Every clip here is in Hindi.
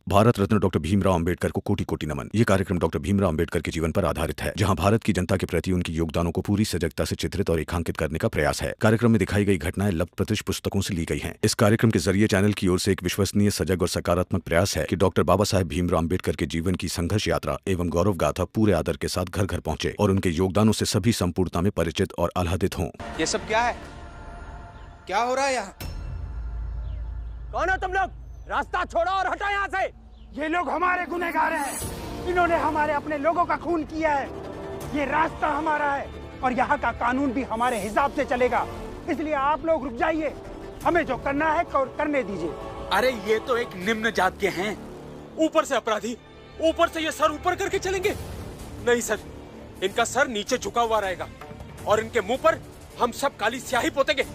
भारत रत्न डॉक्टर भीमराव अंबेडकर को कोटि कोटि नमन। ये कार्यक्रम डॉक्टर भीमराव अंबेडकर के जीवन पर आधारित है, जहां भारत की जनता के प्रति उनके योगदानों को पूरी सजगता से चित्रित और रेखांकित करने का प्रयास है। कार्यक्रम में दिखाई गई घटनाएं लब्ध प्रतिष्ठ पुस्तकों से ली गई हैं। इस कार्यक्रम के जरिए चैनल की ओर से एक विश्वसनीय, सजग और सकारात्मक प्रयास है कि डॉक्टर बाबा साहेब भीमराव अंबेडकर के जीवन की संघर्ष यात्रा एवं गौरव गाथा पूरे आदर के साथ घर घर पहुंचे और उनके योगदानों से सभी संपूर्णता में परिचित और आह्लादित हों। ये सब क्या है? क्या हो रहा है यहाँ? कौन हो तुम लोग? रास्ता छोड़ो और हटो यहाँ से। ये लोग हमारे गुनहगार हैं। इन्होंने हमारे अपने लोगों का खून किया है। ये रास्ता हमारा है और यहाँ का कानून भी हमारे हिसाब से चलेगा। इसलिए आप लोग रुक जाइए, हमें जो करना है करने दीजिए। अरे ये तो एक निम्न जात के हैं, ऊपर से अपराधी, ऊपर से ये सर ऊपर करके चलेंगे। नहीं सर, इनका सर नीचे झुका हुआ रहेगा और इनके मुंह पर हम सब काली स्याही पोतेंगे।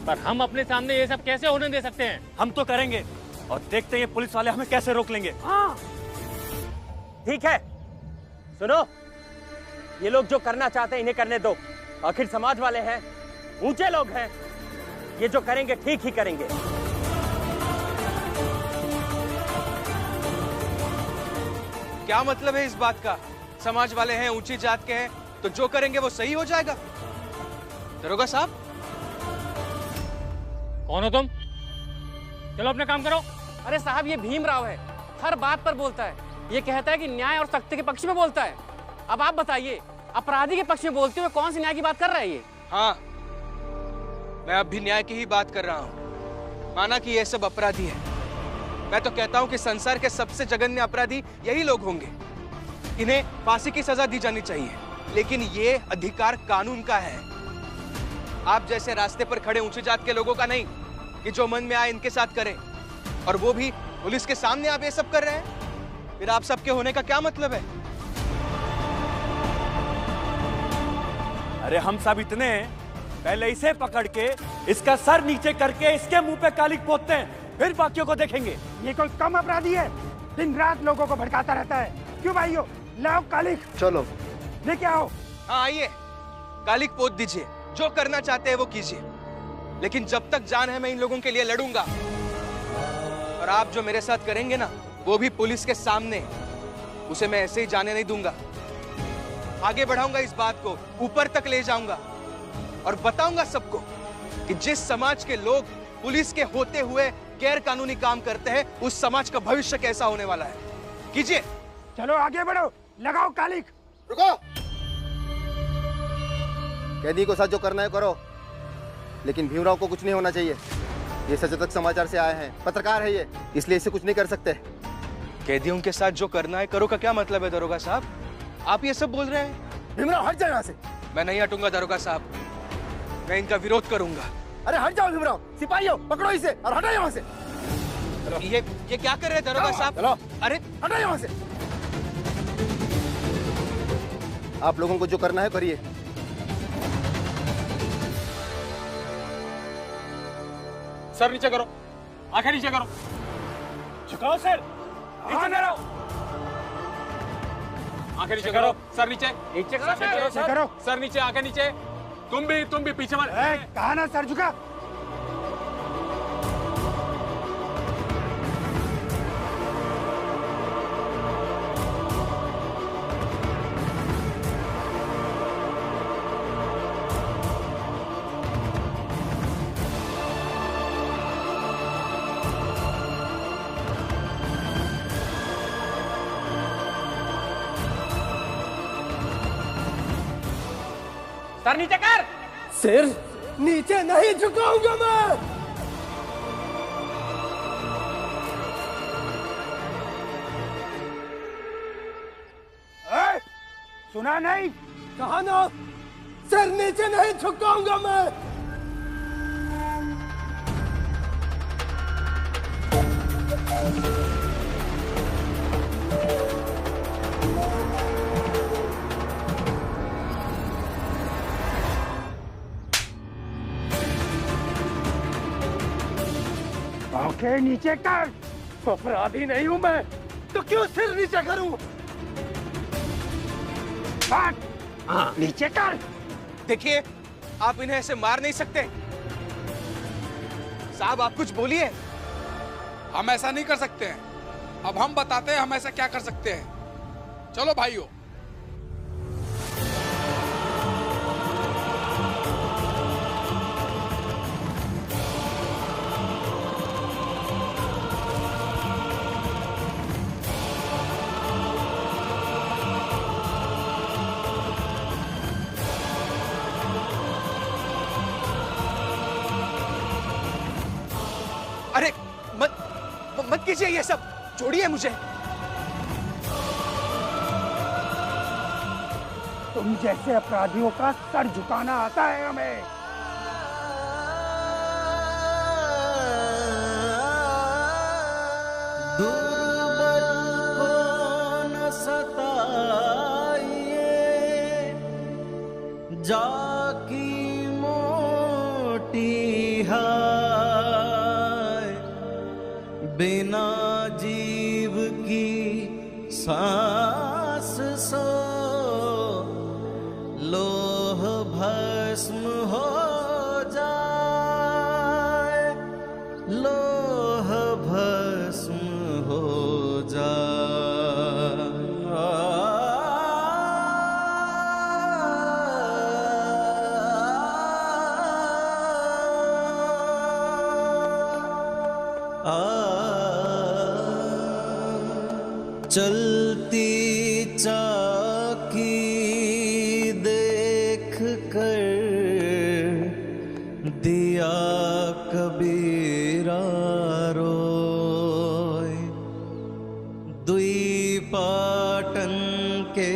पर हम अपने सामने ये सब कैसे होने दे सकते हैं? हम तो करेंगे और देखते हैं ये पुलिस वाले हमें कैसे रोक लेंगे। हाँ ठीक है, सुनो, ये लोग जो करना चाहते हैं इन्हें करने दो। आखिर समाज वाले हैं, ऊंचे लोग हैं, ये जो करेंगे ठीक ही करेंगे। क्या मतलब है इस बात का? समाज वाले हैं, ऊंची जात के हैं, तो जो करेंगे वो सही हो जाएगा? दरोगा साहब, कौन हो तुम? चलो अपना काम करो। अरे साहब, ये भीमराव है, हर बात पर बोलता है। ये कहता है कि न्याय और सत्य के पक्ष में बोलता है। अब आप बताइए, अपराधी के पक्ष में बोलते हुए कौन सी न्याय की बात कर रहा है ये? हाँ, मैं अब भी न्याय की ही बात कर रहा हूँ। माना कि ये सब अपराधी है, मैं तो कहता हूँ कि संसार के सबसे जघन्य अपराधी यही लोग होंगे। इन्हें फांसी की सजा दी जानी चाहिए, लेकिन ये अधिकार कानून का है, आप जैसे रास्ते पर खड़े ऊंची जात के लोगों का नहीं कि जो मन में आए इनके साथ करें, और वो भी पुलिस के सामने आप ये सब कर रहे हैं। फिर आप सबके होने का क्या मतलब है? अरे हम सब इतने हैं, पहले इसे पकड़ के इसका सर नीचे करके इसके मुंह पे कालिक पोतते हैं, फिर बाकियों को देखेंगे। ये कोई कम अपराधी है? दिन रात लोगों को भड़काता रहता है। क्यों भाइयों, लाओ कालिक। चलो लेके आओ। हाँ आइए, कालिक पोत दीजिए, जो करना चाहते हैं वो कीजिए, लेकिन जब तक जान है मैं इन लोगों के लिए लड़ूंगा। और आप जो मेरे साथ करेंगे ना, वो भी पुलिस के सामने, उसे मैं ऐसे ही जाने नहीं दूंगा। आगे बढ़ाऊंगा इस बात को, ऊपर तक ले जाऊंगा और बताऊंगा सबको कि जिस समाज के लोग पुलिस के होते हुए गैर कानूनी काम करते हैं, उस समाज का भविष्य कैसा होने वाला है। कीजिए। चलो आगे बढ़ो, लगाओ कालिक। रुको, कैदी को साथ जो करना है करो, लेकिन भीमराव को कुछ नहीं होना चाहिए। ये सचेतक समाचार से आए हैं, पत्रकार है ये, इसलिए इसे कुछ नहीं कर सकते। कैदियों के साथ जो करना है करो का क्या मतलब है दरोगा साहब? आप ये सब बोल रहे हैं? भीमराव हट जाओ यहाँ से। मैं नहीं हटूंगा दरोगा साहब, मैं इनका विरोध करूंगा। अरे हट जाओ भीमराव, सिपाहियों पकड़ो इसे और हटाओ यहाँ से। ये क्या कर रहे हैं दरोगा साहब? अरे हटाओ यहाँ से। आप लोगों को जो करना है करिए। सर नीचे करो, आंखें नीचे करो, झुकाओ सर, नीचे करो, आंखें नीचे करो, सर नीचे, नीचे करो, नीचे करो। सर नीचे, आंखें नीचे। तुम भी पीछे मत। कहा ना सर झुका। सर नीचे कर। सिर नीचे नहीं झुकाऊंगा मैं। सुना नहीं? कहा ना, सिर नीचे नहीं झुकाऊंगा मैं। आंखें नीचे कर। अपराधी नहीं हूं मैं, तो क्यों सिर नीचे करूं? नीचे कर। देखिए, आप इन्हें ऐसे मार नहीं सकते। साहब आप कुछ बोलिए। हम ऐसा नहीं कर सकते हैं। अब हम बताते हैं हम ऐसा क्या कर सकते हैं। चलो भाइयों। अरे मत कीजिए ये सब, छोड़िए मुझे। तुम जैसे अपराधियों का सर झुकाना आता है हमें। दुर्बल को न सताइए, जाकी मोटी हाय, बिना जीव की सांस सो लोह भस्म हो जाए, लोह भस्म हो चलती चाकी देख कर दिया कबीरा रोय, दुई पाटन के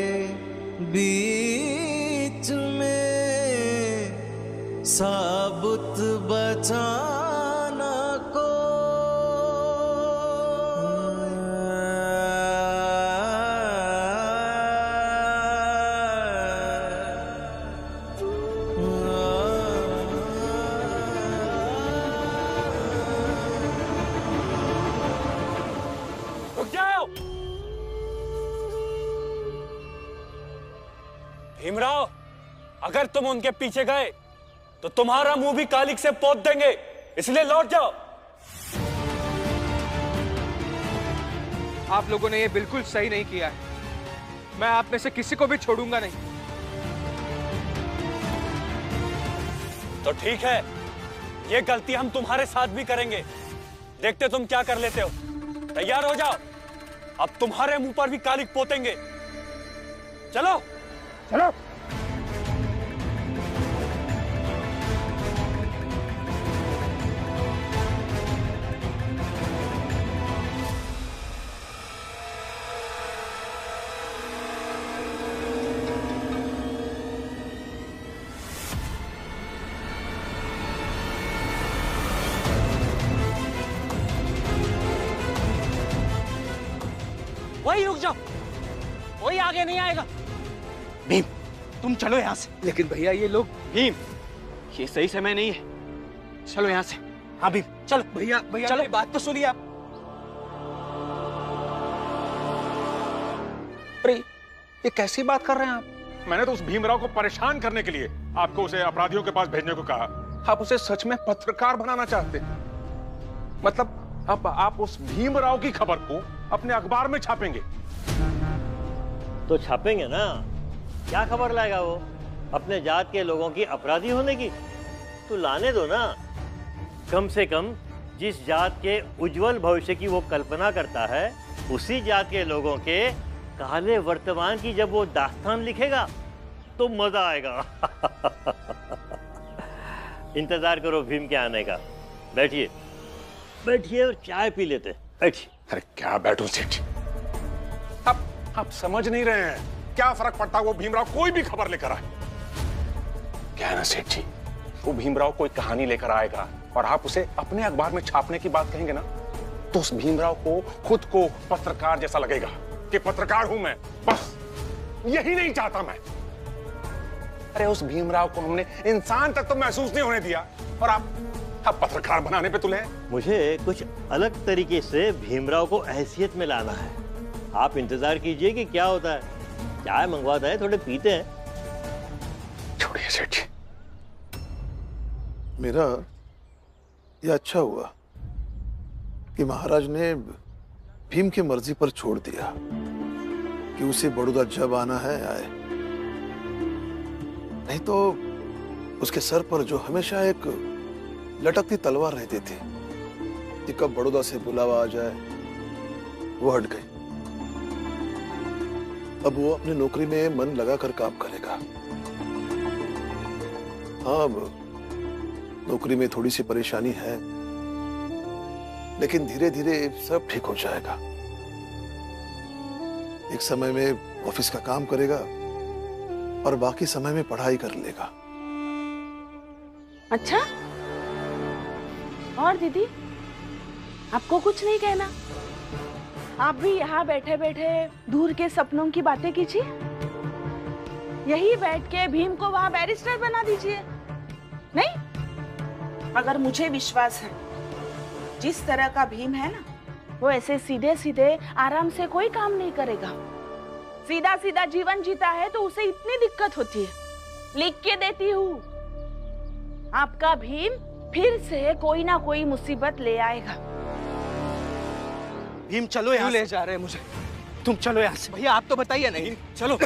बीच में साबुत बचाना को। भीमराव, अगर तुम उनके पीछे गए तो तुम्हारा मुंह भी कालिक से पोत देंगे, इसलिए लौट जाओ। आप लोगों ने ये बिल्कुल सही नहीं किया है। मैं आप में से किसी को भी छोड़ूंगा नहीं। तो ठीक है, ये गलती हम तुम्हारे साथ भी करेंगे। देखते तुम क्या कर लेते हो। तैयार हो जाओ, अब तुम्हारे मुंह पर भी कालिक पोतेंगे। चलो चलो। वही रुक जाओ, कोई आगे नहीं आएगा। भीम, तुम चलो यहाँ से। लेकिन भैया ये लोग। भीम, ये सही समय नहीं है, चलो यहाँ से। हाँ भीम चलो। भैया भैया चलो, बात तो सुनिए आप। अरे ये कैसी बात कर रहे हैं आप? मैंने तो उस भीमराव को परेशान करने के लिए आपको उसे अपराधियों के पास भेजने को कहा। आप उसे सच में पत्रकार बनाना चाहते हैं? मतलब अब आप उस भीमराव की खबर को अपने अखबार में छापेंगे? तो छापेंगे ना, क्या खबर लाएगा वो अपने जात के लोगों की अपराधी होने की? तो लाने दो ना। कम से कम जिस जात के उज्जवल भविष्य की वो कल्पना करता है, उसी जात के लोगों के काले वर्तमान की जब वो दास्तान लिखेगा तो मजा आएगा। इंतजार करो भीम के आने का। बैठिए बैठिए और चाय पी लेते। बैठिए। अरे क्या बैठो सेठ, आप समझ नहीं रहे हैं, क्या फर्क पड़ता वो भीमराव कोई भी खबर लेकर आए। क्या है ना सेठ जी, वो भीमराव कोई कहानी लेकर आएगा और आप उसे अपने अखबार में छापने की बात कहेंगे ना, तो उस भीमराव को खुद को पत्रकार जैसा लगेगा कि पत्रकार हूं मैं। बस यही नहीं चाहता मैं। अरे उस भीमराव को हमने इंसान तक तो महसूस नहीं होने दिया और आप पत्रकार बनाने पे तुले हैं। मुझे कुछ अलग तरीके से भीमराव को हैसियत में लाना है। आप इंतजार कीजिए कि क्या होता है। चाय मंगवाता है, थोड़े पीते हैं। छोड़िए सेठ जी। मेरा ये अच्छा हुआ कि महाराज ने भीम की मर्जी पर छोड़ दिया कि उसे बड़ौदा जब आना है आए, नहीं तो उसके सर पर जो हमेशा एक लटकती तलवार रहती थी कि कब बड़ौदा से बुलावा आ जाए, वो हट गई। अब वो अपनी नौकरी में मन लगाकर काम करेगा। हाँ, अब नौकरी में थोड़ी सी परेशानी है, लेकिन धीरे धीरे सब ठीक हो जाएगा। एक समय में ऑफिस का काम करेगा और बाकी समय में पढ़ाई कर लेगा। अच्छा, और दीदी आपको कुछ नहीं कहना? आप भी यहाँ बैठे बैठे दूर के सपनों की बातें कीजिए। यही बैठ के भीम को वहाँ बैरिस्टर बना दीजिए। नहीं, अगर मुझे विश्वास है जिस तरह का भीम है ना, वो ऐसे सीधे सीधे आराम से कोई काम नहीं करेगा। सीधा सीधा जीवन जीता है तो उसे इतनी दिक्कत होती है। लिख के देती हूँ, आपका भीम फिर से कोई ना कोई मुसीबत ले आएगा। भीम चलो यहाँ ले जा रहे हैं मुझे। तुम चलो यहाँ से। भैया आप तो बताइए नहीं। चलो।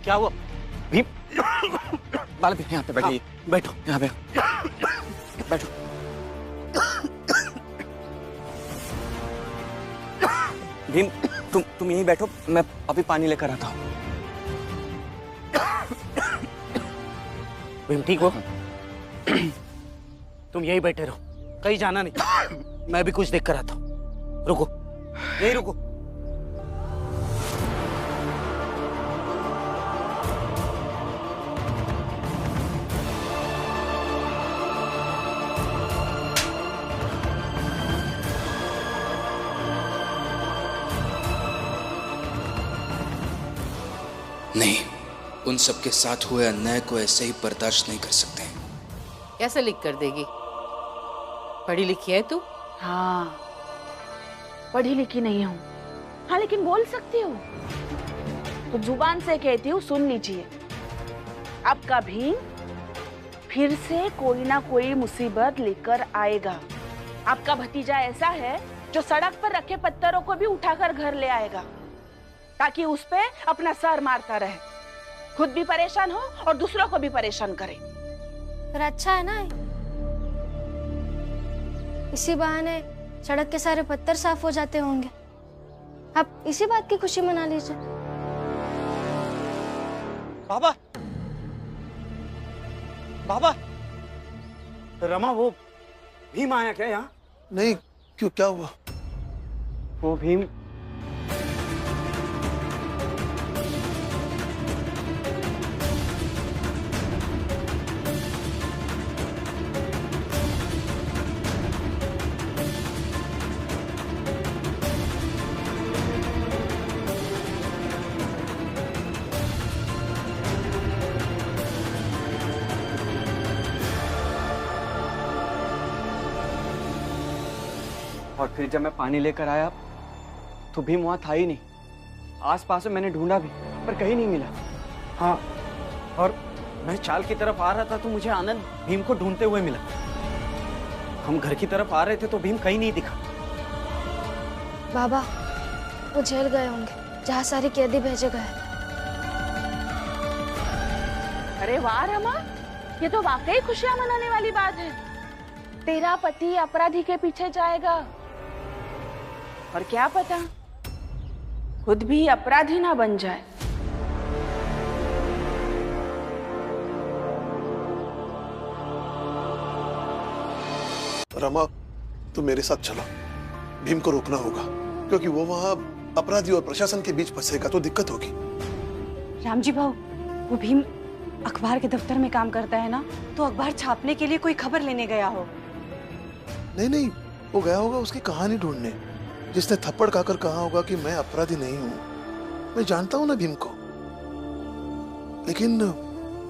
क्या हुआ? भीम बाल भी यहाँ पे बैठिए। बैठो यहाँ पे बैठो। भीम तुम यहीं बैठो, मैं अभी पानी लेकर आता हूँ। भीम ठीक हो? तुम यहीं बैठे रहो, कहीं जाना नहीं। मैं भी कुछ देख कर आता हूँ। रुको, यहीं रुको। नहीं, उन सबके साथ हुए अन्याय को ऐसे ही बर्दाश्त नहीं कर सकते। कैसे लिख कर देगी? पढ़ी लिखी है तू? हाँ, पढ़ी लिखी नहीं हूँ। हाँ, लेकिन बोल सकती हूँ। तो जुबान से कहती हूँ, सुन लीजिए। आपका भीम फिर से कोई ना कोई मुसीबत लेकर आएगा। आपका भतीजा ऐसा है जो सड़क पर रखे पत्थरों को भी उठाकर घर ले आएगा, ताकि उस पे अपना सर मारता रहे, खुद भी परेशान हो और दूसरों को भी परेशान करे। पर अच्छा है ना, इसी बहाने सड़क के सारे पत्थर साफ हो जाते होंगे। आप इसी बात की खुशी मना लीजिए। बाबा, बाबा, रमा वो भीम आया क्या यहाँ? नहीं, क्यों, क्या हुआ? वो भीम और फिर जब मैं पानी लेकर आया तो भीम वहां था ही नहीं। आसपास में मैंने ढूंढा भी, पर कहीं नहीं मिला। हाँ, और मैं चाल की तरफ आ रहा था तो मुझे आनंद भीम को ढूंढते हुए मिला। हम घर की तरफ आ रहे थे तो भीम कहीं नहीं दिखा। बाबा, वो जेल गए होंगे जहाँ सारे कैदी भेजे गए। अरे वाह रमा, ये तो वाकई खुशियां मनाने वाली बात है। तेरा पति अपराधी के पीछे जाएगा, और क्या पता खुद भी अपराधी ना बन जाए। रमा, तुम मेरे साथ चलो। भीम को रोकना होगा, क्योंकि वो वहां अपराधी और प्रशासन के बीच फंसेगा तो दिक्कत होगी। रामजी भाऊ, वो भीम अखबार के दफ्तर में काम करता है ना, तो अखबार छापने के लिए कोई खबर लेने गया हो। नहीं नहीं, वो गया होगा उसकी कहानी ढूंढने। जिसने थप्पड़ खाकर कहा होगा कि मैं अपराधी नहीं हूं। मैं जानता हूं ना भीम को, लेकिन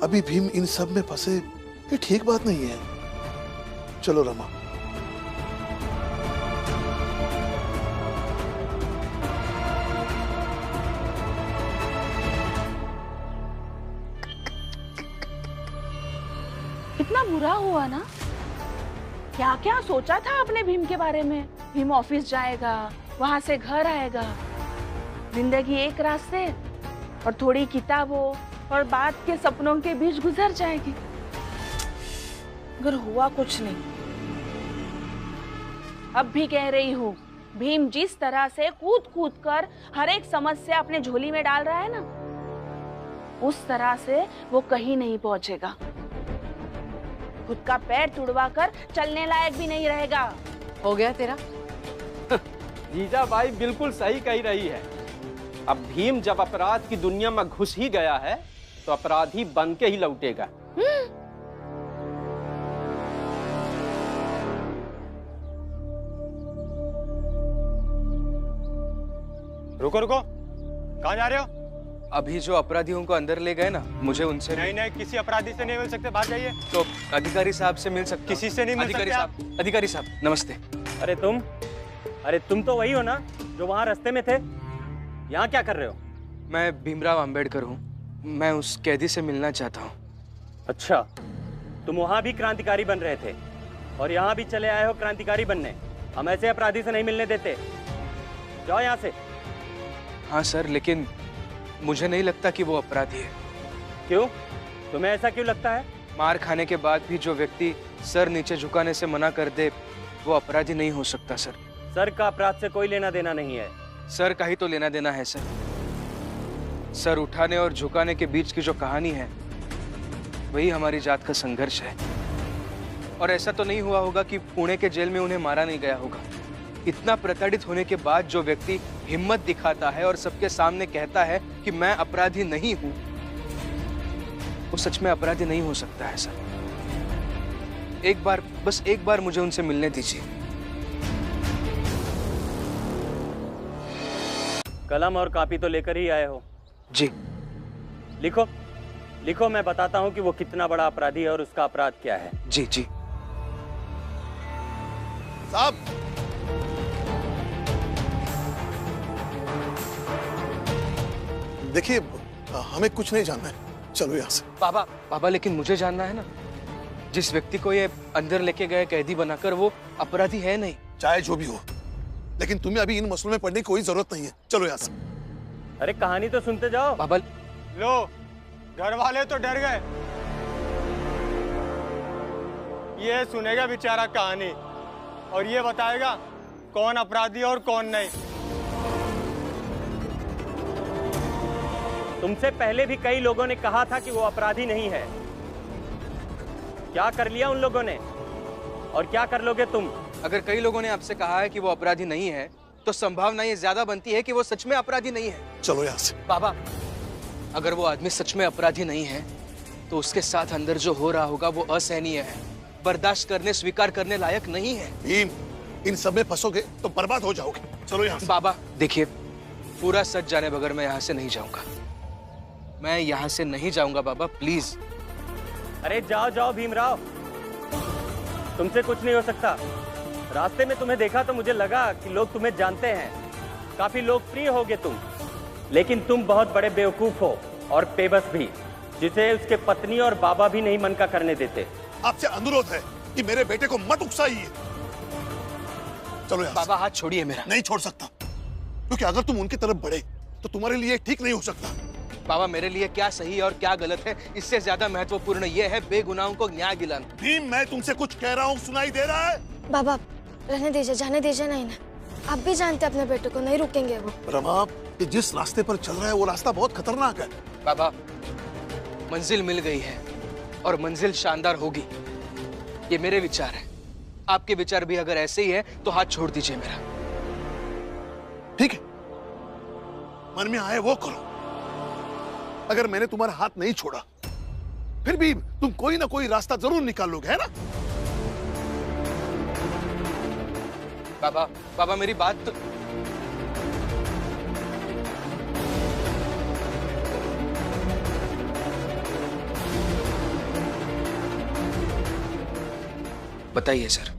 अभी भीम इन सब में फंसे, ये ठीक बात नहीं है। चलो रमा। इतना बुरा हुआ ना, क्या क्या सोचा था आपने भीम के बारे में? भीम ऑफिस जाएगा, वहां से घर आएगा, जिंदगी एक रास्ते और थोड़ी किताबों और बाद के सपनों के बीच गुजर जाएगी। अगर हुआ कुछ नहीं, अब भी कह रही हूँ, भीम जिस तरह से कूद कूद कर हर एक समस्या अपने झोली में डाल रहा है ना, उस तरह से वो कहीं नहीं पहुंचेगा। खुद का पैर तुड़वा कर चलने लायक भी नहीं रहेगा। हो गया तेरा? जीजा भाई बिल्कुल सही कही रही है। अब भीम जब अपराध की दुनिया में घुस ही गया है तो अपराधी बन के ही लौटेगा। रुको रुको, कहाँ जा रहे हो? अभी जो अपराधियों को अंदर ले गए ना, मुझे उनसे नहीं, किसी अपराधी से नहीं मिल सकते, बाहर जाइए। तो अधिकारी साहब से मिल सकते? किसी से नहीं मिल सकते आप। अधिकारी साहब नमस्ते। अरे तुम तो वही हो ना जो वहाँ रास्ते में थे? यहाँ क्या कर रहे हो? मैं भीमराव अंबेडकर हूँ, मैं उस कैदी से मिलना चाहता हूँ। अच्छा, तुम वहाँ भी क्रांतिकारी बन रहे थे और यहाँ भी चले आए हो क्रांतिकारी बनने। हम ऐसे अपराधी से नहीं मिलने देते, जाओ यहाँ से। हाँ सर, लेकिन मुझे नहीं लगता कि वो अपराधी है। क्यों? तुम्हें ऐसा क्यों लगता है? मार खाने के बाद भी जो व्यक्ति सर नीचे झुकाने से मना कर दे, वो अपराधी नहीं हो सकता सर। सर का अपराध से कोई लेना देना नहीं है। सर का ही तो लेना देना है सर। सर उठाने और झुकाने के बीच की जो कहानी है, वही हमारी जात का संघर्ष है। और ऐसा तो नहीं हुआ होगा कि पुणे के जेल में उन्हें मारा नहीं गया होगा। इतना प्रताड़ित होने के बाद जो व्यक्ति हिम्मत दिखाता है और सबके सामने कहता है कि मैं अपराधी नहीं हूं, वो सच में अपराधी नहीं हो सकता है सर। बस एक बार मुझे उनसे मिलने दीजिए। कलम और कॉपी तो लेकर ही आए हो? जी। लिखो, मैं बताता हूँ कि वो कितना बड़ा अपराधी है और उसका अपराध क्या है। जी जी। साहब, देखिए हमें कुछ नहीं जानना है, चलो यहाँ से। बाबा लेकिन मुझे जानना है ना। जिस व्यक्ति को ये अंदर लेके गए कैदी बनाकर, वो अपराधी है नहीं। चाहे जो भी हो, लेकिन तुम्हें अभी इन मसलों में पड़ने की कोई जरूरत नहीं है, चलो यहाँ से। अरे कहानी तो सुनते जाओ। बाबा लो, घर वाले तो डर गए। ये सुनेगा बेचारा कहानी और ये बताएगा कौन अपराधी और कौन नहीं। तुमसे पहले भी कई लोगों ने कहा था कि वो अपराधी नहीं है। क्या कर लिया उन लोगों ने और क्या कर लोगे तुम? अगर कई लोगों ने आपसे कहा है कि वो अपराधी नहीं है, तो संभावना ये ज्यादा बनती है कि वो सच में अपराधी नहीं है। चलो यहाँ से। बाबा, अगर वो आदमी सच में अपराधी नहीं है, तो उसके साथ अंदर जो हो रहा होगा वो असहनीय है, बर्दाश्त करने, स्वीकार करने लायक नहीं है। इन सब में फंसोगे तो बर्बाद हो जाओगे, चलो यहाँ से। बाबा देखिए, पूरा सच जाने बगैर मैं यहाँ से नहीं जाऊंगा। मैं यहाँ से नहीं जाऊंगा बाबा, प्लीज। अरे जाओ जाओ भीमराव, तुमसे कुछ नहीं हो सकता। रास्ते में तुम्हें देखा तो मुझे लगा कि लोग तुम्हें जानते हैं, काफी लोकप्रिय होगे तुम, लेकिन तुम बहुत बड़े बेवकूफ हो और बेबस भी, जिसे उसके पत्नी और बाबा भी नहीं मन का करने देते। आपसे अनुरोध है कि मेरे बेटे को मत उकसाइए। चलो यहाँ बाबा, हाथ छोड़िए मेरा। नहीं छोड़ सकता, क्योंकि अगर तुम उनकी तरफ बढ़े तो तुम्हारे लिए ठीक नहीं हो सकता। बाबा, मेरे लिए क्या सही और क्या गलत है, इससे ज्यादा महत्वपूर्ण यह है बेगुनाहों को न्याय दिलाना। भीम, मैं तुमसे कुछ कह रहा हूँ, सुनाई दे रहा है? बाबा रहने दीजिए, जाने दीजिए ना इन्हें। आप भी जानते अपने बेटे को, नहीं रुकेंगे वो। रमा, ये जिस रास्ते पर चल रहा है वो रास्ता बहुत खतरनाक है। बाबा, मंजिल मिल गई है और मंजिल शानदार होगी, ये मेरे विचार है। आपके विचार भी अगर ऐसे ही है तो हाथ छोड़ दीजिए मेरा। ठीक है, मन में आए वो करो। अगर मैंने तुम्हारा हाथ नहीं छोड़ा, फिर भी तुम कोई ना कोई रास्ता जरूर निकालोगे, है ना? बाबा मेरी बात तो... बताइए सर,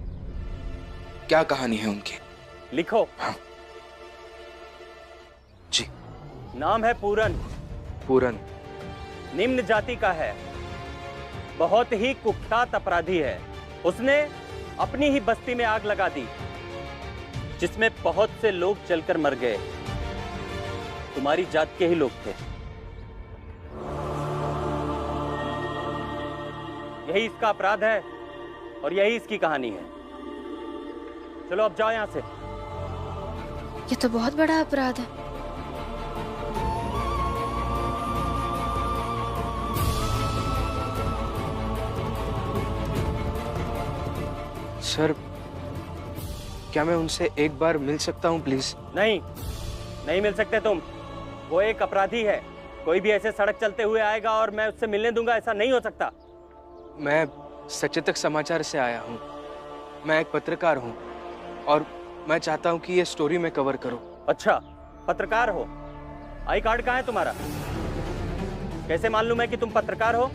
क्या कहानी है उनकी? लिखो। हाँ जी। नाम है पूरन। निम्न जाति का है, बहुत ही कुख्यात अपराधी है। उसने अपनी ही बस्ती में आग लगा दी, जिसमें बहुत से लोग जलकर मर गए। तुम्हारी जात के ही लोग थे। यही इसका अपराध है और यही इसकी कहानी है। चलो अब जाओ यहां से। ये तो बहुत बड़ा अपराध है। सर, क्या मैं उनसे एक बार मिल सकता हूँ प्लीज? नहीं, नहीं मिल सकते तुम। वो एक अपराधी है। कोई भी ऐसे सड़क चलते हुए आएगा और मैं उससे मिलने दूंगा, ऐसा नहीं हो सकता। मैं सचेतक समाचार से आया हूँ। मैं एक पत्रकार हूँ और मैं चाहता हूँ कि ये स्टोरी में कवर करो। अच्छा, पत्रकार हो? आई कार्ड कहाँ है तुम्हारा? कैसे मालूम है कि तुम पत्रकार हो?